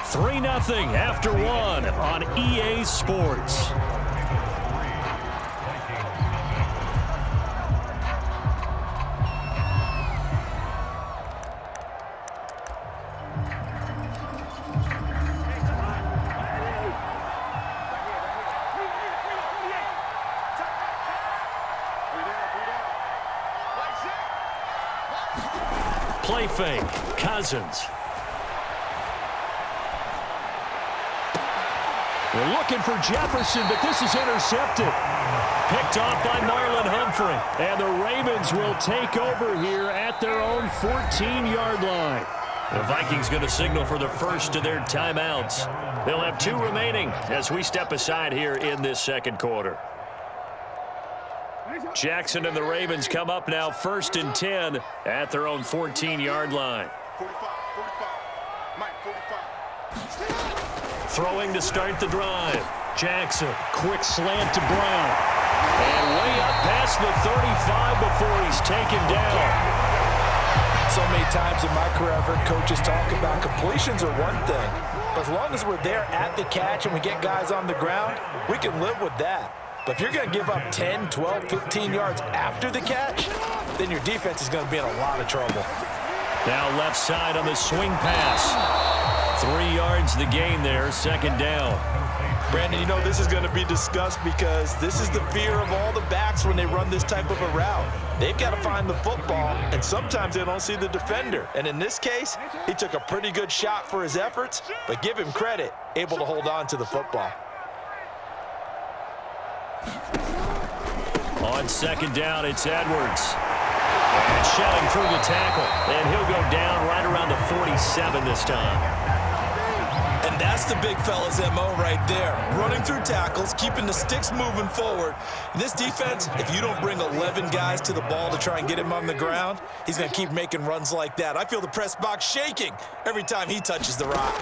3-0 after one on EA Sports. Play fake. Cousins. We're looking for Jefferson, but this is intercepted. Picked off by Marlon Humphrey. And the Ravens will take over here at their own 14-yard line. The Vikings going to signal for the first of their timeouts. They'll have 2 remaining as we step aside here in this second quarter. Jackson and the Ravens come up now 1st and 10 at their own 14-yard line. Throwing to start the drive. Jackson, quick slant to Brown. And way up past the 35 before he's taken down. So many times in my career I've heard coaches talk about completions are one thing. But as long as we're there at the catch and we get guys on the ground, we can live with that. But if you're going to give up 10, 12, 15 yards after the catch, then your defense is going to be in a lot of trouble. Now left side on the swing pass. 3 yards the gain there, 2nd down. Brandon, you know this is going to be discussed because this is the fear of all the backs when they run this type of a route. They've got to find the football, and sometimes they don't see the defender. And in this case, he took a pretty good shot for his efforts, but give him credit, able to hold on to the football. On 2nd down, it's Edwards. And shouting through the tackle. And he'll go down right around the 47 this time. And that's the big fella's MO right there. Running through tackles, keeping the sticks moving forward. In this defense, if you don't bring 11 guys to the ball to try and get him on the ground, he's going to keep making runs like that. I feel the press box shaking every time he touches the rock.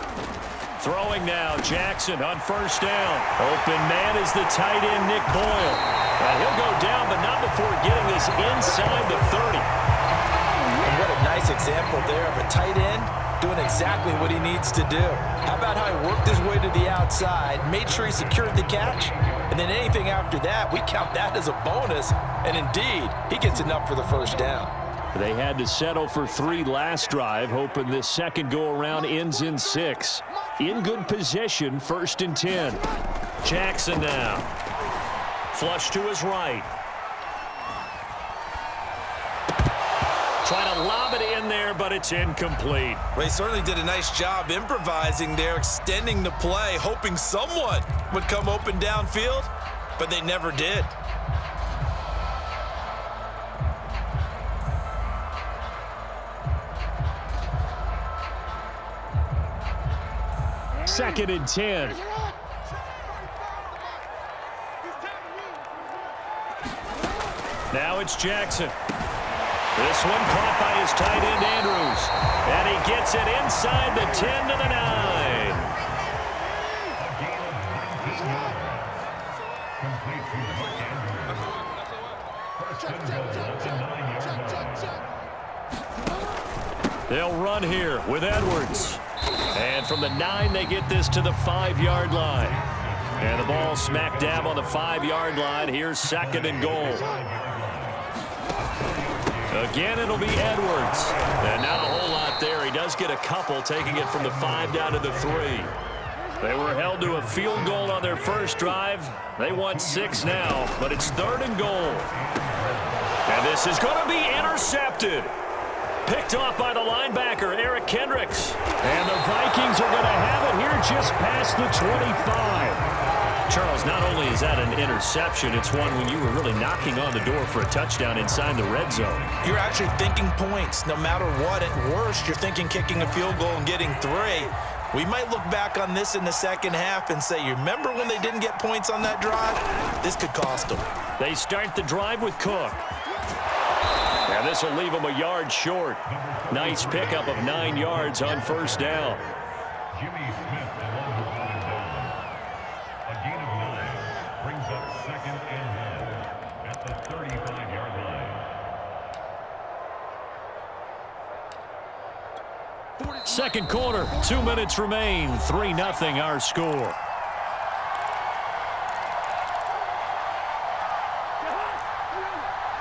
Throwing now, Jackson on 1st down. Open man is the tight end, Nick Boyle. And he'll go down, but not before getting this inside the 30. And what a nice example there of a tight end doing exactly what he needs to do. How about how he worked his way to the outside, made sure he secured the catch, and then anything after that, we count that as a bonus. And indeed, he gets enough for the 1st down. They had to settle for 3 last drive, hoping this second go-around ends in 6. In good position, 1st and 10. Jackson now. Flush to his right. Trying to lob it in there, but it's incomplete. Well, he certainly did a nice job improvising there, extending the play, hoping someone would come open downfield, but they never did. Second and 10. Now it's Jackson. This one caught by his tight end, Andrews. And he gets it inside the 10 to the 9. They'll run here with Edwards. And from the 9, they get this to the 5-yard line. And the ball smack dab on the 5-yard line. Here's 2nd and goal. Again, it'll be Edwards. And not a whole lot there. He does get a couple, taking it from the 5 down to the 3. They were held to a field goal on their first drive. They want 6 now, but it's 3rd and goal. And this is going to be intercepted. Picked off by the linebacker, Eric Kendricks. And the Vikings are going to have it here just past the 25. Charles, not only is that an interception, it's one when you were really knocking on the door for a touchdown inside the red zone. You're actually thinking points. No matter what, at worst, you're thinking kicking a field goal and getting 3. We might look back on this in the second half and say, you remember when they didn't get points on that drive? This could cost them. They start the drive with Cook. And this will leave them a yard short. Nice pickup of 9 yards on 1st down. Jimmy Smith along the line down. A gain of 9 brings up 2nd and 10 at the 35-yard line. Second quarter, 2 minutes remain. 3-0 our score.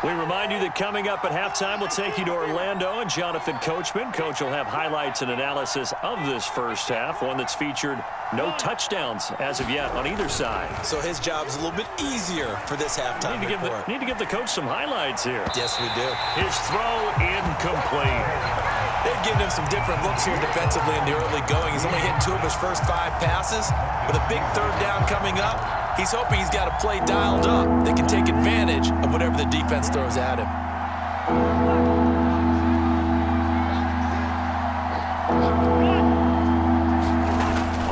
We remind you that coming up at halftime, we'll take you to Orlando and Jonathan Coachman. Coach will have highlights and analysis of this first half, one that's featured no touchdowns as of yet on either side. So his job's a little bit easier for this halftime report. Need to give the coach some highlights here. Yes, we do. His throw incomplete. They've given him some different looks here defensively in the early going. He's only hit 2 of his first 5 passes. With a big third down coming up, he's hoping he's got a play dialed up that can take advantage of whatever the defense throws at him.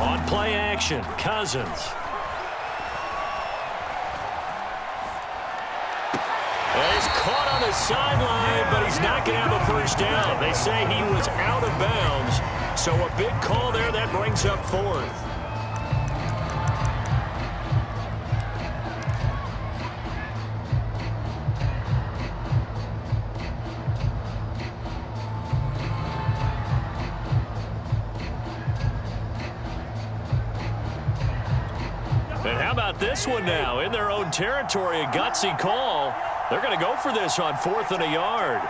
On play action, Cousins. He's caught on the sideline, but he's not going to have a first down. They say he was out of bounds, so a big call there that brings up 4th. And how about this one now? In their own territory, a gutsy call. They're going to go for this on 4th and a yard.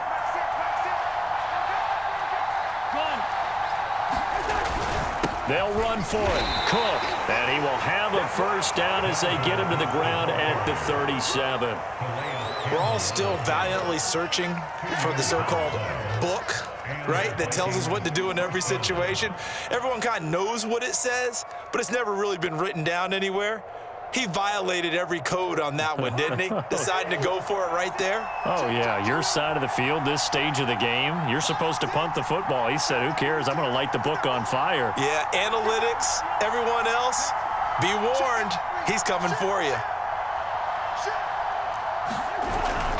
They'll run for it. Cook. And he will have a first down as they get him to the ground at the 37. We're all still valiantly searching for the so-called book, right, that tells us what to do in every situation. Everyone kind of knows what it says, but it's never really been written down anywhere. He violated every code on that one, didn't he? Deciding to go for it right there. Oh, yeah, your side of the field, this stage of the game, you're supposed to punt the football. He said, who cares? I'm going to light the book on fire. Yeah, analytics, everyone else, be warned, he's coming for you.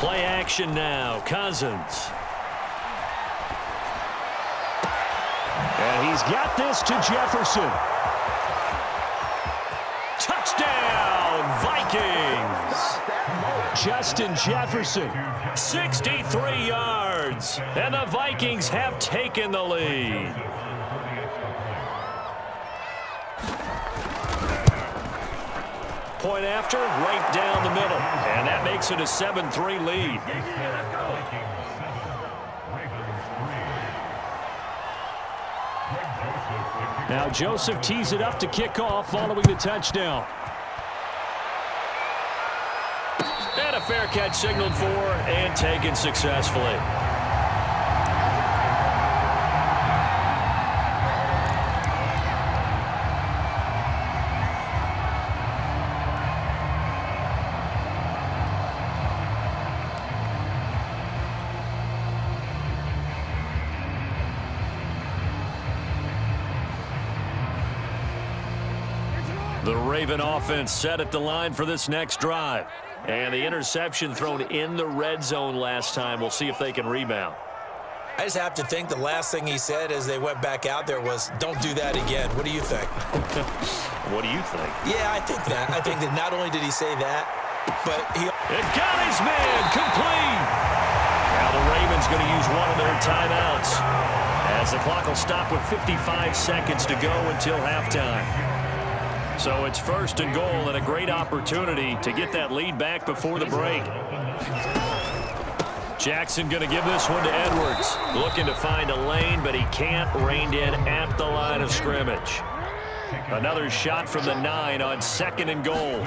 Play action now, Cousins. And he's got this to Jefferson. Touchdown, Vikings. Justin Jefferson, 63 yards. And the Vikings have taken the lead. Point after, right down the middle. And that makes it a 7-3 lead. Now Joseph tees it up to kick off following the touchdown. And a fair catch signaled for and taken successfully. The Raven offense set at the line for this next drive. And the interception thrown in the red zone last time. We'll see if they can rebound. I just have to think the last thing he said as they went back out there was, don't do that again. What do you think? What do you think? Yeah, I think that. I think that not only did he say that, but he... It got his man complete. Now the Ravens going to use one of their timeouts as the clock will stop with 55 seconds to go until halftime. So it's 1st and goal and a great opportunity to get that lead back before the break. Jackson going to give this one to Edwards. Looking to find a lane, but he can't. Reined in at the line of scrimmage. Another shot from the 9 on 2nd and goal.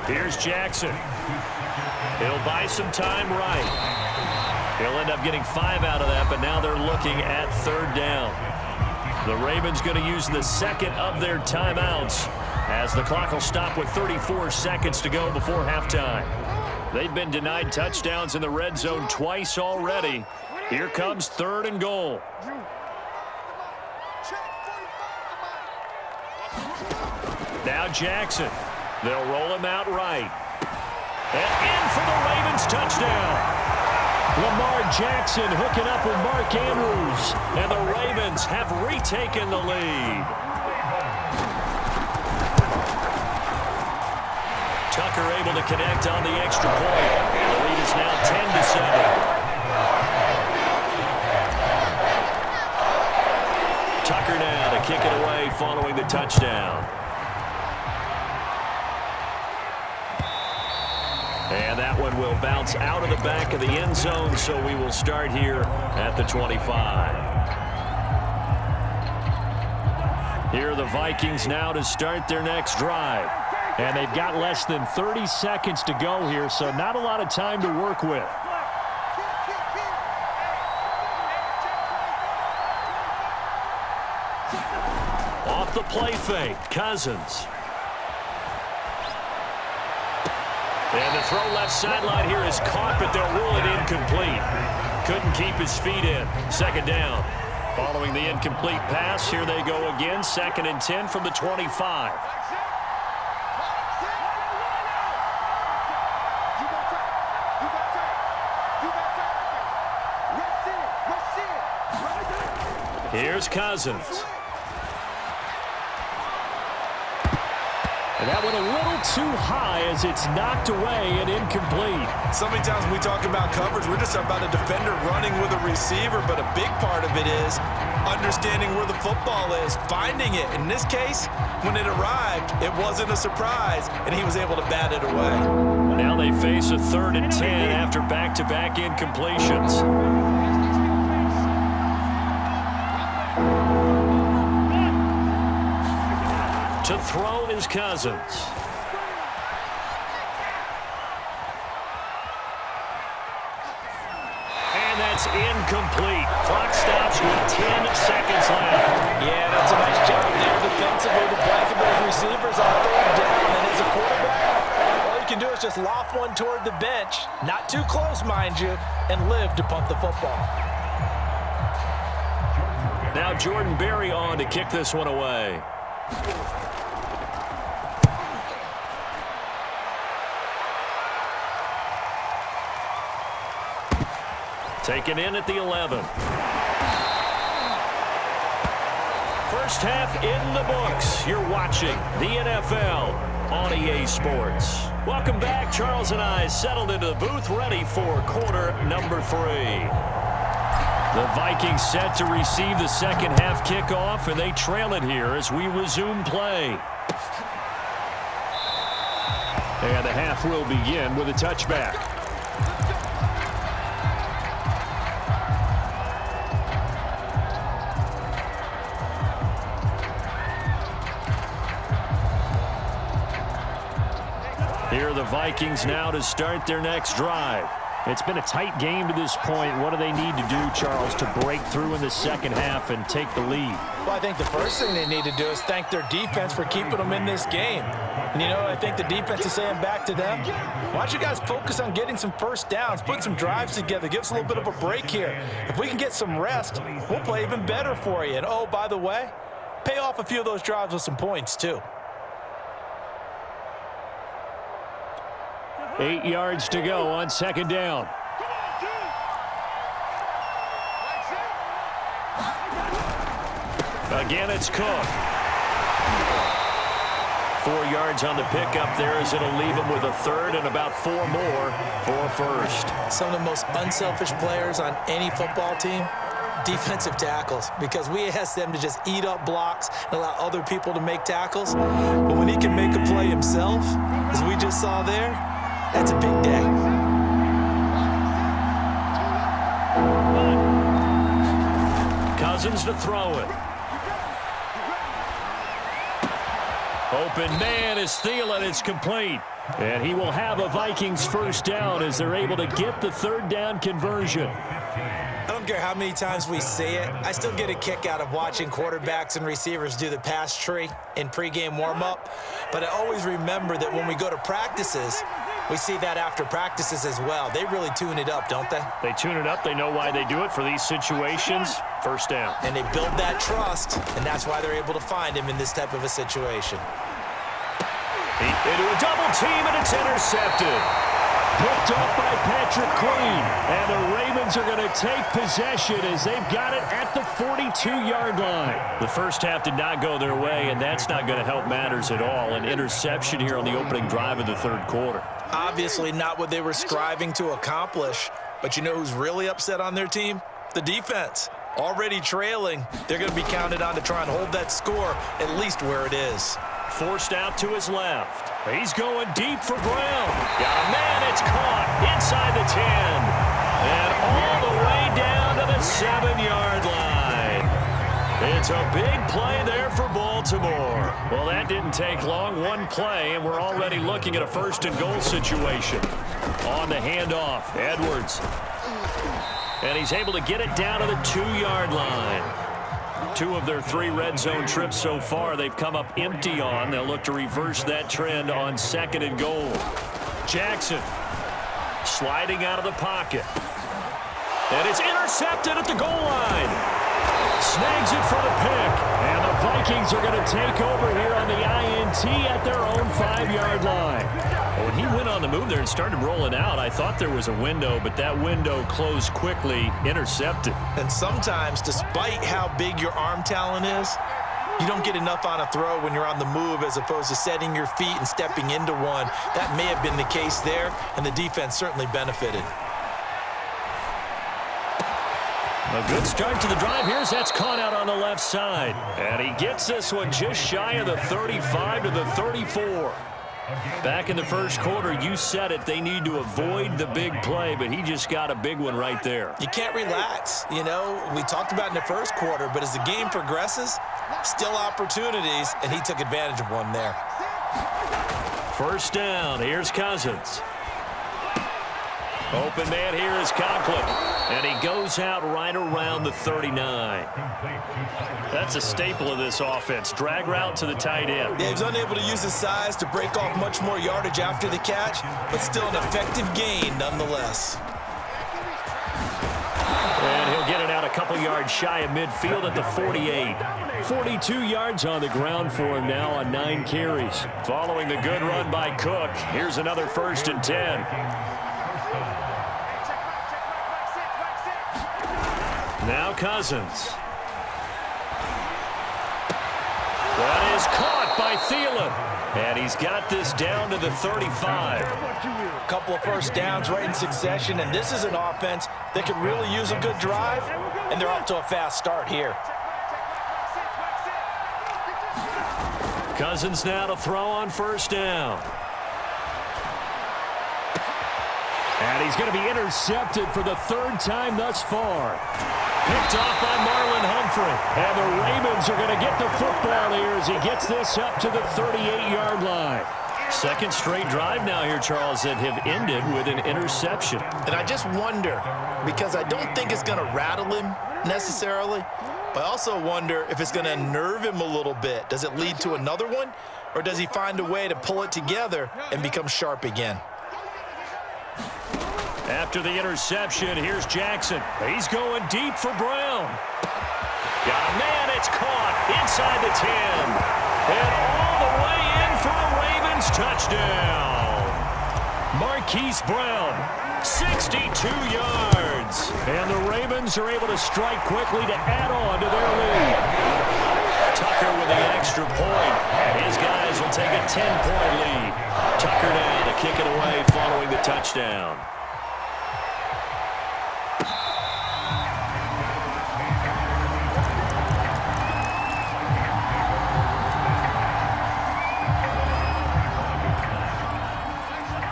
Here's Jackson. He'll buy some time right. He'll end up getting 5 out of that, but now they're looking at 3rd down. The Ravens going to use the 2nd of their timeouts as the clock will stop with 34 seconds to go before halftime. They've been denied touchdowns in the red zone twice already. Here comes 3rd and goal. Now Jackson. They'll roll him out right. And in for the Ravens touchdown. Lamar Jackson hooking up with Mark Andrews. And the Ravens have retaken the lead. Tucker able to connect on the extra point. And the lead is now 10-7. one will bounce out of the back of the end zone, so we will start here at the 25. Here are the Vikings now to start their next drive. And they've got less than 30 seconds to go here, so not a lot of time to work with. Off the play fake, Cousins. And the throw left sideline here is caught, but they'll rule it incomplete. Couldn't keep his feet in. Second down. Following the incomplete pass, here they go again. 2nd and 10 from the 25. Here's Cousins. And that went a little too high as it's knocked away and incomplete. So many times when we talk about coverage, we're just about a defender running with a receiver, but a big part of it is understanding where the football is, finding it. In this case, when it arrived, it wasn't a surprise, and he was able to bat it away. Now they face a 3rd and 10 after back-to-back incompletions. To throw is Cousins. And that's incomplete. Clock stops with 10 seconds left. Yeah, that's a nice job there defensively to blanket those receivers on 3rd down. And as a quarterback, all you can do is just loft one toward the bench, not too close, mind you, and live to punt the football. Now Jordan Berry on to kick this one away. Taken in at the 11. First half in the books. You're watching the NFL on EA Sports. Welcome back. Charles and I settled into the booth ready for quarter number 3. The Vikings set to receive the second half kickoff, and they trail it here as we resume play. And the half will begin with a touchback. Here are the Vikings now to start their next drive. It's been a tight game to this point. What do they need to do, Charles, to break through in the second half and take the lead? Well, I think the first thing they need to do is thank their defense for keeping them in this game. And, you know, I think the defense is saying back to them, why don't you guys focus on getting some first downs, put some drives together, give us a little bit of a break here. If we can get some rest, we'll play even better for you. And, oh, by the way, pay off a few of those drives with some points, too. 8 yards to go on second down. Again, it's Cook. 4 yards on the pickup there as it'll leave him with a third and about 4 more for a first. Some of the most unselfish players on any football team, defensive tackles, because we ask them to just eat up blocks and allow other people to make tackles. But when he can make a play himself, as we just saw there, that's a big day. Cousins to throw it. Open man is Thielen. It's complete. And he will have a Vikings first down as they're able to get the third down conversion. I don't care how many times we say it, I still get a kick out of watching quarterbacks and receivers do the pass tree in pregame warm-up. But I always remember that when we go to practices, we see that after practices as well. They really tune it up, don't they? They tune it up. They know why they do it for these situations. First down. And they build that trust, and that's why they're able to find him in this type of a situation. Into a double team, and it's intercepted. Picked up by Patrick Queen. And the Ravens are going to take possession as they've got it at the 42-yard line. The first half did not go their way, and that's not going to help matters at all. An interception here on the opening drive of the third quarter. Obviously not what they were striving to accomplish. But you know who's really upset on their team? The defense. Already trailing, they're going to be counted on to try and hold that score at least where it is. forced out to his left. He's going deep for Brown. Got a man. It's caught inside the 10. And all the way down to the 7-yard line. It's a big play there for Baltimore. Well, that didn't take long. One play, and we're already looking at a first-and-goal situation. On the handoff, Edwards. And he's able to get it down to the 2-yard line. 2 of their 3 red zone trips so far they've come up empty on. They'll look to reverse that trend on 2nd and goal. Jackson sliding out of the pocket. And it's intercepted at the goal line. Snags it for the pick. And the Vikings are going to take over here on the INT at their own 5-yard line. When he went on the move there and started rolling out, I thought there was a window, but that window closed quickly, intercepted. And sometimes, despite how big your arm talent is, you don't get enough on a throw when you're on the move as opposed to setting your feet and stepping into one. That may have been the case there, and the defense certainly benefited. A good start to the drive. Here's that's caught out on the left side. And he gets this one just shy of the 35 to the 34. Back in the first quarter, you said it, they need to avoid the big play, but he just got a big one right there. You can't relax. You know, we talked about in the first quarter, but as the game progresses, still opportunities, and he took advantage of one there. First down, here's Cousins. Open man here is Conklin, and he goes out right around the 39. That's a staple of this offense. Drag route to the tight end. Yeah, he was unable to use his size to break off much more yardage after the catch, but still an effective gain nonetheless. And he'll get it out a couple yards shy of midfield at the 48. 42 yards on the ground for him now on 9 carries. Following the good run by Cook, here's another 1st and 10. Now Cousins. That is caught by Thielen. And he's got this down to the 35. A couple of first downs right in succession, and this is an offense that could really use a good drive, and they're off to a fast start here. Cousins now to throw on first down. And he's going to be intercepted for the 3rd time thus far. Picked off by Marlon Humphrey. And the Ravens are going to get the football here as he gets this up to the 38-yard line. Second straight drive now here, Charles, that have ended with an interception. And I just wonder, because I don't think it's going to rattle him necessarily, but I also wonder if it's going to unnerve him a little bit. Does it lead to another one, or does he find a way to pull it together and become sharp again? After the interception, here's Jackson. He's going deep for Brown. Got a man, it's caught inside the 10. And all the way in for a Ravens touchdown. Marquise Brown, 62 yards. And the Ravens are able to strike quickly to add on to their lead. Tucker with the extra point. And his guys will take a 10-point lead. Tucker now to kick it away following the touchdown.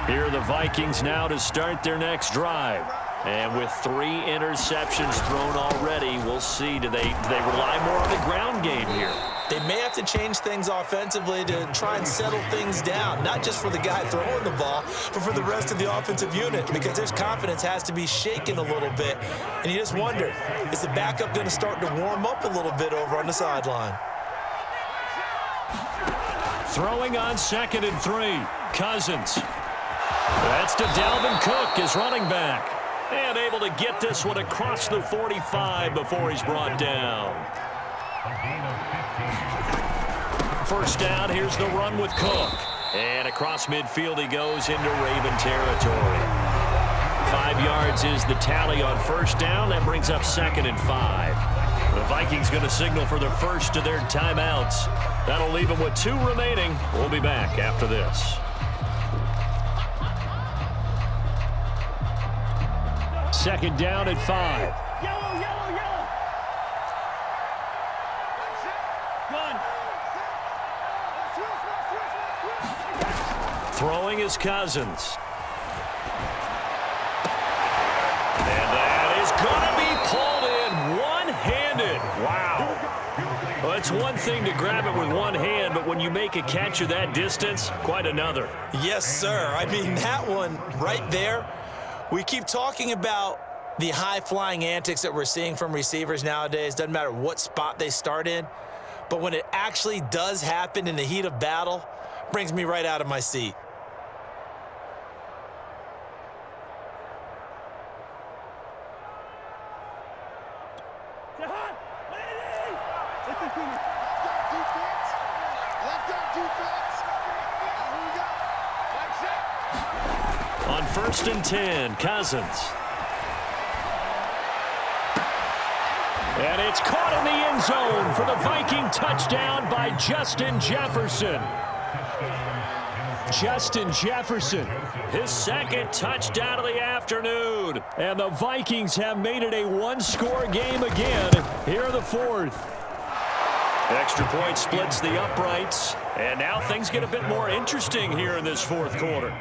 Here are the Vikings now to start their next drive. And with 3 interceptions thrown already, we'll see, do they rely more on the ground game here? They may have to change things offensively to try and settle things down, not just for the guy throwing the ball, but for the rest of the offensive unit, because their confidence has to be shaken a little bit. And you just wonder, is the backup going to start to warm up a little bit over on the sideline? Throwing on 2nd and 3, Cousins. That's to Dalvin Cook, his running back. And able to get this one across the 45 before he's brought down. First down, here's the run with Cook. And across midfield he goes into Raven territory. 5 yards is the tally on first down. That brings up 2nd and 5. The Vikings going to signal for the first of their timeouts. That'll leave them with 2 remaining. We'll be back after this. Second down at 5. Throwing is Cousins. And that is going to be pulled in one-handed. Wow. Well, it's one thing to grab it with one hand, but when you make a catch of that distance, quite another. Yes, sir. I mean, that one right there, we keep talking about the high-flying antics that we're seeing from receivers nowadays. Doesn't matter what spot they start in. But when it actually does happen in the heat of battle, brings me right out of my seat. On 1st and 10, Cousins. And it's caught in the end zone for the Viking touchdown by Justin Jefferson. Justin Jefferson, his second touchdown of the afternoon. And the Vikings have made it a one-score game again here in the fourth. Extra point splits the uprights. And now things get a bit more interesting here in this fourth quarter.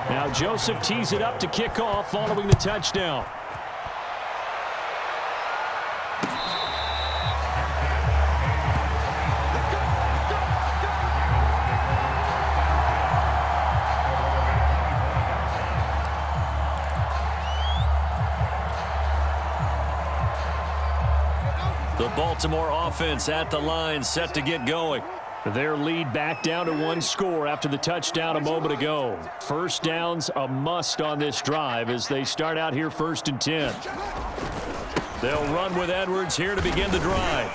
Now Joseph tees it up to kick off following the touchdown. The Baltimore offense at the line, set to get going. Their lead back down to one score after the touchdown a moment ago. First down's a must on this drive as they start out here 1st and 10. They'll run with Edwards here to begin the drive.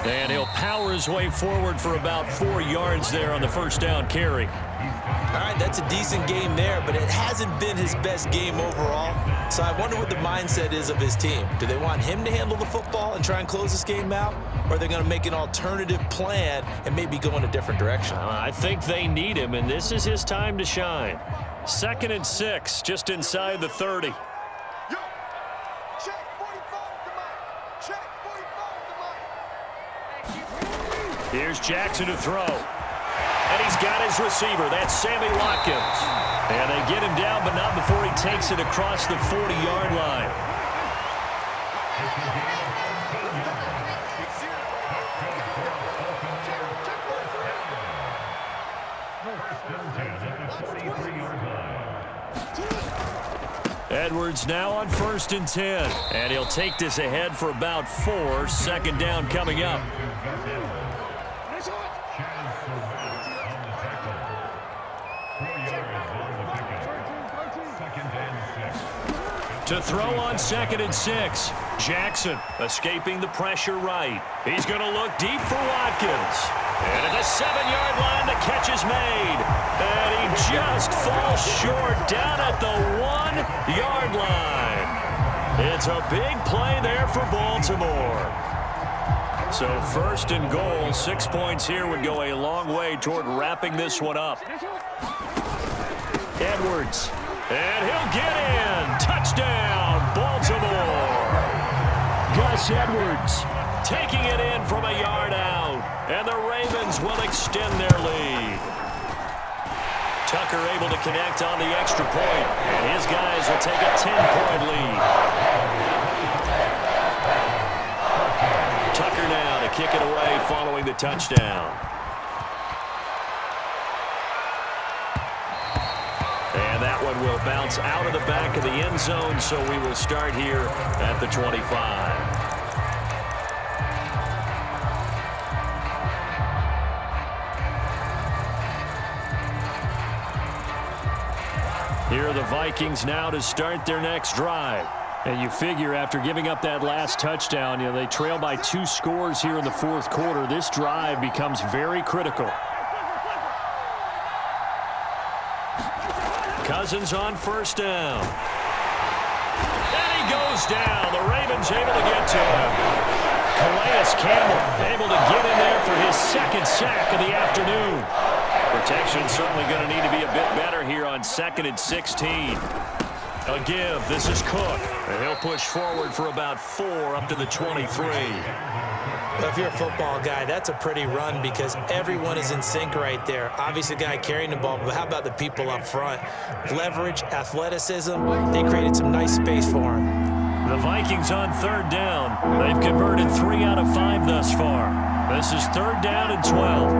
And he'll power his way forward for about 4 yards there on the first down carry. All right, that's a decent game there, but it hasn't been his best game overall. So I wonder what the mindset is of his team. Do they want him to handle the football and try and close this game out? Or are they going to make an alternative plan and maybe go in a different direction? I think they need him, and this is his time to shine. 2nd and 6, just inside the 30. Yo, check 45 to Mike. Check 45 to Mike. Here's Jackson to throw. And he's got his receiver. That's Sammy Watkins. And they get him down, but not before he takes it across the 40-yard line. Edwards now on 1st and 10. And he'll take this ahead for about 4. 2nd down coming up. To throw on 2nd and 6. Jackson escaping the pressure right. He's going to look deep for Watkins. And at the 7-yard line, the catch is made. And he just falls short down at the 1-yard line. It's a big play there for Baltimore. So 1st and goal, 6 points here would go a long way toward wrapping this one up. Edwards. And he'll get in. Touchdown, Baltimore. Gus Edwards taking it in from a yard out. And the Ravens will extend their lead. Tucker able to connect on the extra point. And his guys will take a 10-point lead. Tucker now to kick it away following the touchdown. And that one will bounce out of the back of the end zone, so we will start here at the 25. Here are the Vikings now to start their next drive. And you figure after giving up that last touchdown, they trail by 2 scores here in the fourth quarter. This drive becomes very critical. Cousins on 1st down. And he goes down. The Ravens able to get to him. Calais Campbell able to get in there for his 2nd sack of the afternoon. Protection certainly going to need to be a bit better here on 2nd and 16. A give. This is Cook. And he'll push forward for about 4 up to the 23. Well, if you're a football guy, that's a pretty run because everyone is in sync right there. Obviously, the guy carrying the ball, but how about the people up front? Leverage, athleticism, they created some nice space for him. The Vikings on third down. They've converted 3 out of 5 thus far. This is third down and 12.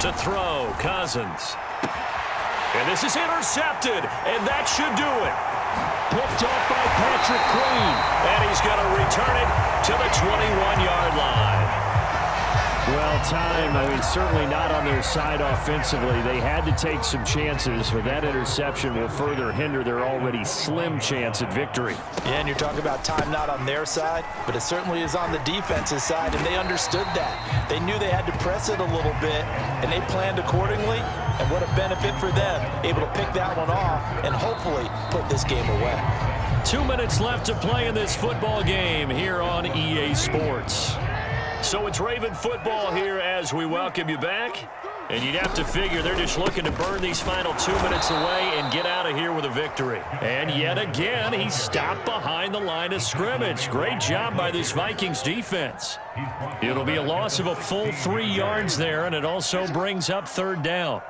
To throw, Cousins. And this is intercepted, and that should do it. Picked up by Patrick Queen, and he's going to return it to the 21-yard line. Well, time, certainly not on their side offensively. They had to take some chances, but that interception will further hinder their already slim chance at victory. Yeah, and you're talking about time not on their side, but it certainly is on the defense's side, and they understood that. They knew they had to press it a little bit, and they planned accordingly, and what a benefit for them, able to pick that one off and hopefully put this game away. 2 minutes left to play in this football game here on EA Sports. So it's Raven football here as we welcome you back. And you'd have to figure they're just looking to burn these final 2 minutes away and get out of here with a victory. And yet again, he stopped behind the line of scrimmage. Great job by this Vikings defense. It'll be a loss of a full 3 yards there, and it also brings up third down.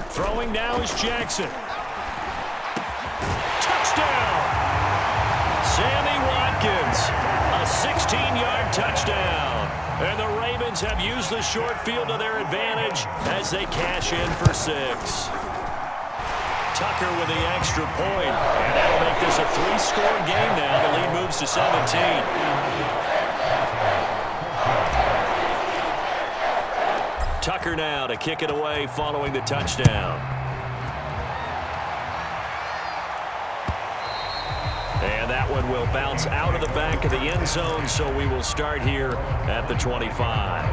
Throwing now is Jackson. Touchdown! Sammy Watkins, a 16-yard touchdown. And the Ravens have used the short field to their advantage as they cash in for 6. Tucker with the extra point, and that'll make this a 3-score game now. The lead moves to 17. Tucker now to kick it away following the touchdown. And that one will bounce out of the back of the end zone, so we will start here at the 25.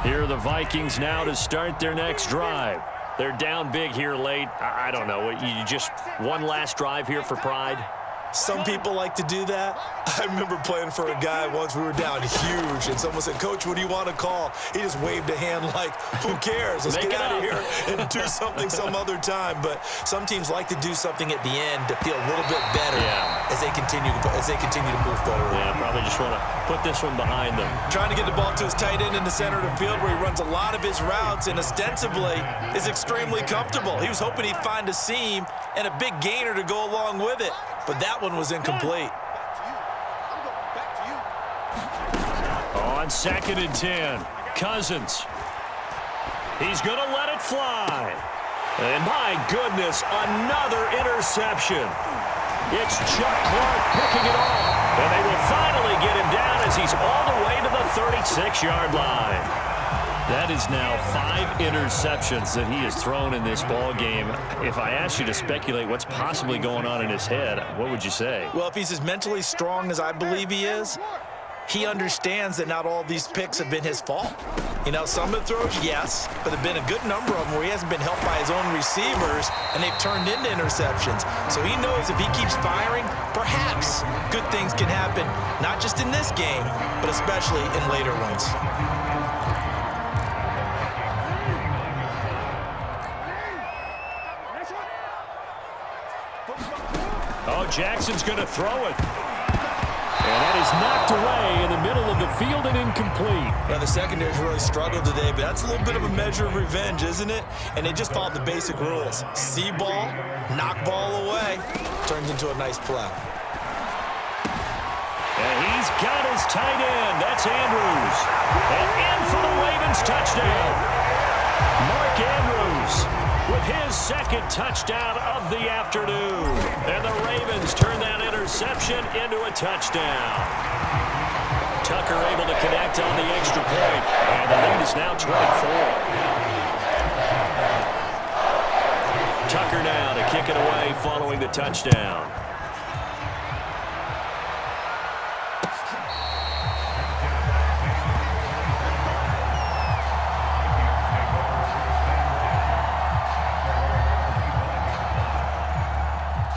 Here are the Vikings now to start their next drive. They're down big here late. I don't know. You just one last drive here for pride? Some people like to do that. I remember playing for a guy once. We were down huge, and someone said, "Coach, what do you want to call?" He just waved a hand like, "Who cares? Let's get out of here and do something some other time." But some teams like to do something at the end to feel a little bit better as they continue to move forward. Yeah, probably just want to put this one behind them. Trying to get the ball to his tight end in the center of the field where he runs a lot of his routes and ostensibly is extremely comfortable. He was hoping he'd find a seam and a big gainer to go along with it. But that one was incomplete. On 2nd and 10, Cousins. He's going to let it fly. And my goodness, another interception. It's Chuck Clark picking it off. And they will finally get him down as he's all the way to the 36-yard line. That is now 5 interceptions that he has thrown in this ball game. If I asked you to speculate what's possibly going on in his head, what would you say? Well, if he's as mentally strong as I believe he is, he understands that not all these picks have been his fault. You know, some of the throws, yes, but there have been a good number of them where he hasn't been helped by his own receivers, and they've turned into interceptions. So he knows if he keeps firing, perhaps good things can happen, not just in this game, but especially in later ones. Oh, Jackson's going to throw it. And that is knocked away in the middle of the field and incomplete. Now, the secondary's really struggled today, but that's a little bit of a measure of revenge, isn't it? And they just followed the basic rules. See ball, knock ball away, turns into a nice play. And he's got his tight end. That's Andrews. And in for the Ravens touchdown. Mark Andrews with his 2nd touchdown of the afternoon. And the Ravens turn that interception into a touchdown. Tucker able to connect on the extra point. And the lead is now 24. Tucker now to kick it away following the touchdown.